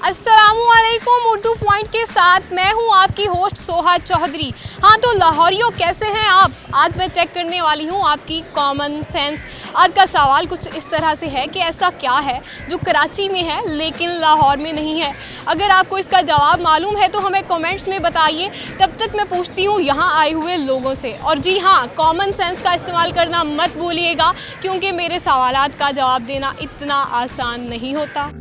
अस्सलामुअलैकुम उर्दू पॉइंट के साथ मैं हूं आपकी होस्ट सोहा चौधरी। हाँ तो लाहौरियों कैसे हैं आप? आज मैं चेक करने वाली हूं आपकी कॉमन सेंस। आज का सवाल कुछ इस तरह से है कि ऐसा क्या है जो कराची में है लेकिन लाहौर में नहीं है। अगर आपको इसका जवाब मालूम है तो हमें कमेंट्स में बताइए। तब तक मैं पूछती हूँ यहाँ आए हुए लोगों से। और जी हाँ, कॉमन सेंस का इस्तेमाल करना मत भूलिएगा क्योंकि मेरे सवालात का जवाब देना इतना आसान नहीं होता।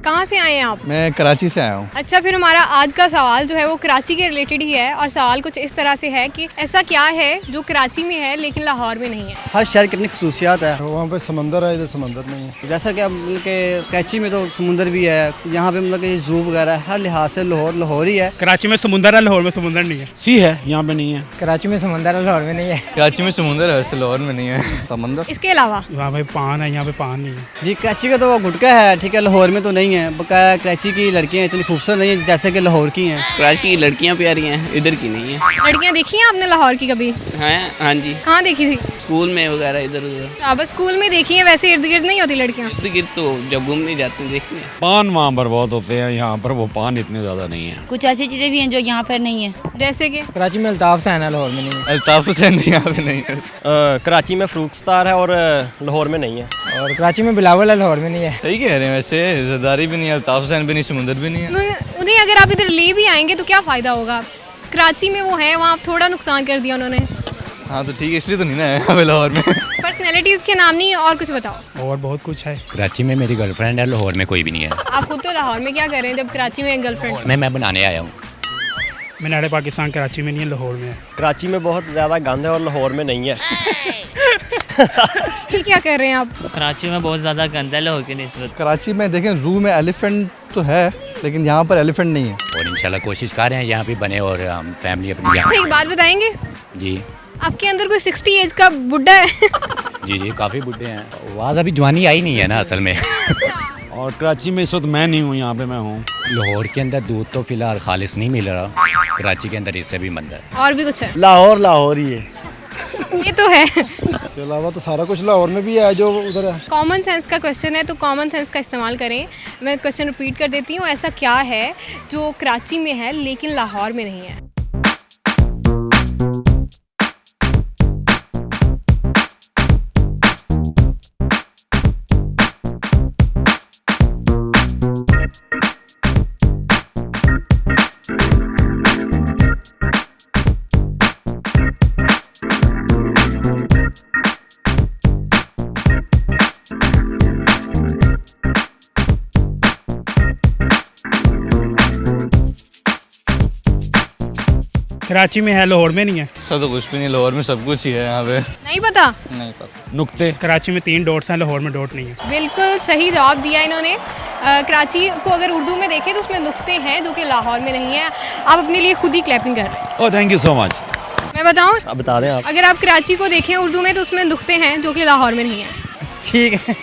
कहाँ से आए हैं आप? मैं कराची से आया हूँ। अच्छा, फिर हमारा आज का सवाल जो है वो कराची के रिलेटेड ही है और सवाल कुछ इस तरह से है कि ऐसा क्या है जो कराची में है लेकिन लाहौर में नहीं है। हर शहर की अपनी खसूसियात है। वहाँ पे समंदर है, इधर समंदर नहीं है। जैसा कि मतलब कि कराची में तो समुंदर भी है, यहाँ पे मतलब कि जू वगैरह है। हर लिहाज से लाहौर ही है। कराची में समुंदर है, लाहौर में समुंदर नहीं है। सी है, यहाँ पे नहीं है। कराची में समुंदर है, लाहौर में नहीं है। कराची में समुंदर है, वैसे लाहौर में नहीं है समंदर। इसके अलावा वहाँ पे पान है, यहाँ पे पान नहीं है। जी, कराची का तो वो गुटका है, ठीक है, लाहौर में तो नहीं है। बकाया कराची की लड़कियाँ इतनी खूबसूरत नहीं है जैसे कि लाहौर की हैं। कराची की लड़कियाँ प्यारी हैं, इधर की नहीं है। लड़कियाँ देखी हैं आपने लाहौर की कभी? हैं, हाँ जी, कहाँ देखी थी? स्कूल में वगैरह इधर उधर। आप स्कूल में देखी हैं, वैसे इर्द गिर्द नहीं होती लड़कियाँ? इर्द गिर्द तो जब घूमने जाते हैं देखते हैं। पान वहाँ पर बहुत होते हैं, यहाँ पर वो पान इतने ज़्यादा नहीं है। कुछ ऐसी चीज़ें भी हैं जो यहाँ पर नहीं है। जैसे कि कराची में अल्ताफ हुसैन है, लाहौर में नहीं है। अल्ताफ हुसैन यहाँ पे नहीं है। कराची में फ्रूट स्टार है और लाहौर में नहीं है। और कराची में बिलावल है, लाहौर में नहीं है। सही कह रहे हैं, वैसे ज़रदारी भी नहीं है, अल्ताफ हुसैन भी नहीं, समुंदर भी नहीं है। उन्हें अगर आप इधर ले भी आएंगे तो क्या फ़ायदा होगा? कराची में वो है, वहाँ थोड़ा नुकसान कर दिया उन्होंने। हाँ तो ठीक है, इसलिए तो नहीं ना है यहाँ पे लाहौर में। पर्सनैलिटीज़ के नाम नहीं, और कुछ बताओ। और बहुत कुछ है। कराची में मेरी गर्लफ्रेंड है, लाहौर में कोई भी नहीं है। आप खुद तो लाहौर में क्या कर रहे हैं जब कराची में गर्लफ्रेंड? मैं बनाने आया हूँ। मीनार पाकिस्तान कराची में नहीं है, लाहौर में है। कराची में बहुत ज़्यादा गंद है और लाहौर में नहीं है। फिर क्या कर रहे हैं आप? कराची में बहुत ज़्यादा गंदा है लाहौर के निस्बत। कराची में देखें, जू में एलिफेंट तो है लेकिन यहाँ पर एलिफेंट नहीं है। और इंशाल्लाह कोशिश कर रहे हैं यहाँ पे बने और हम फैमिली अपनी यहाँ। अच्छा, एक बात बताएंगे, जी आपके अंदर कोई 60 एज का बुढ़ा है? जी काफ़ी बुढ़े हैं। आवाज़ अभी जवानी आई नहीं है ना असल में। और कराची में इस वक्त मैं नहीं हूँ, यहाँ पे मैं हूँ। लाहौर के अंदर दूध तो फिलहाल खालिश नहीं मिल रहा, कराची के अंदर इससे भी मंद है। और भी कुछ है? लाहौर ही है। ये तो है। इसके अलावा तो सारा कुछ लाहौर में भी है जो उधर है। कॉमन सेंस का क्वेश्चन है तो कॉमन सेंस का इस्तेमाल करें। मैं क्वेश्चन रिपीट कर देती हूँ, ऐसा क्या है जो कराची में है लेकिन लाहौर में नहीं है? कराची में है, लाहौर में नहीं है। सब तो कुछ भी नहीं, लाहौर में सब कुछ ही है यहाँ पे। नहीं पता? नहीं पता। नुक्ते। कराची में 3 डॉट्स हैं, लाहौर में डॉट नहीं है। बिल्कुल सही जवाब दिया इन्होंने। कराची को अगर उर्दू में देखें तो उसमें नुक्ते हैं जो कि लाहौर में नहीं है। आप अपने लिए खुद ही क्लैपिंग कर रहे हैं। Oh thank you so much. मैं बताऊँ? अब बता दें आप। अगर आप कराची को देखें उर्दू में तो उसमें नुक्ते हैं जो कि लाहौर में नहीं है। ठीक है।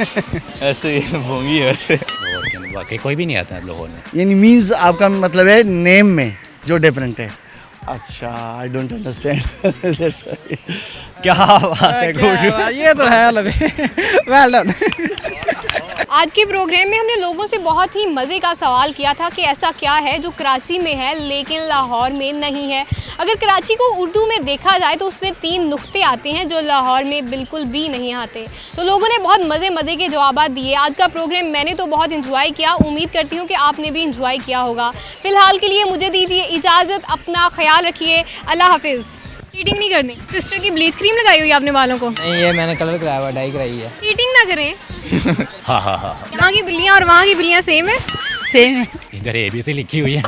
ऐसे ही भोंगी है वैसे। लाहौर के अंदर वाकई कोई भी नहीं आता लाहौर में। यानी मीन्स आपका मतलब है नेम में जो डिफरेंट है। अच्छा, आई डोंट अंडरस्टैंड। क्या बात है, गुड। ये तो है वेल डन। आज के प्रोग्राम में हमने लोगों से बहुत ही मज़े का सवाल किया था कि ऐसा क्या है जो कराची में है लेकिन लाहौर में नहीं है। अगर कराची को उर्दू में देखा जाए तो उसमें 3 नुक्ते आते हैं जो लाहौर में बिल्कुल भी नहीं आते। तो लोगों ने बहुत मज़े के जवाब दिए। आज का प्रोग्राम मैंने तो बहुत इंजॉय किया, उम्मीद करती हूँ कि आपने भी इंजॉय किया होगा। फ़िलहाल के लिए मुझे दीजिए इजाज़त, अपना ख्याल रखिए, अल्लाह हाफिज़। चीटिंग नहीं करनी। सिस्टर की ब्लीच क्रीम लगाई हुई है आपने बालों को? नहीं, ये मैंने कलर कराया हुआ, डाई कराई है। चीटिंग ना करें। हाँ हाँ हाँ, यहाँ की बिल्लियाँ और वहाँ की बिल्लियाँ सेम है? सेम है। इधर ABC लिखी हुई है।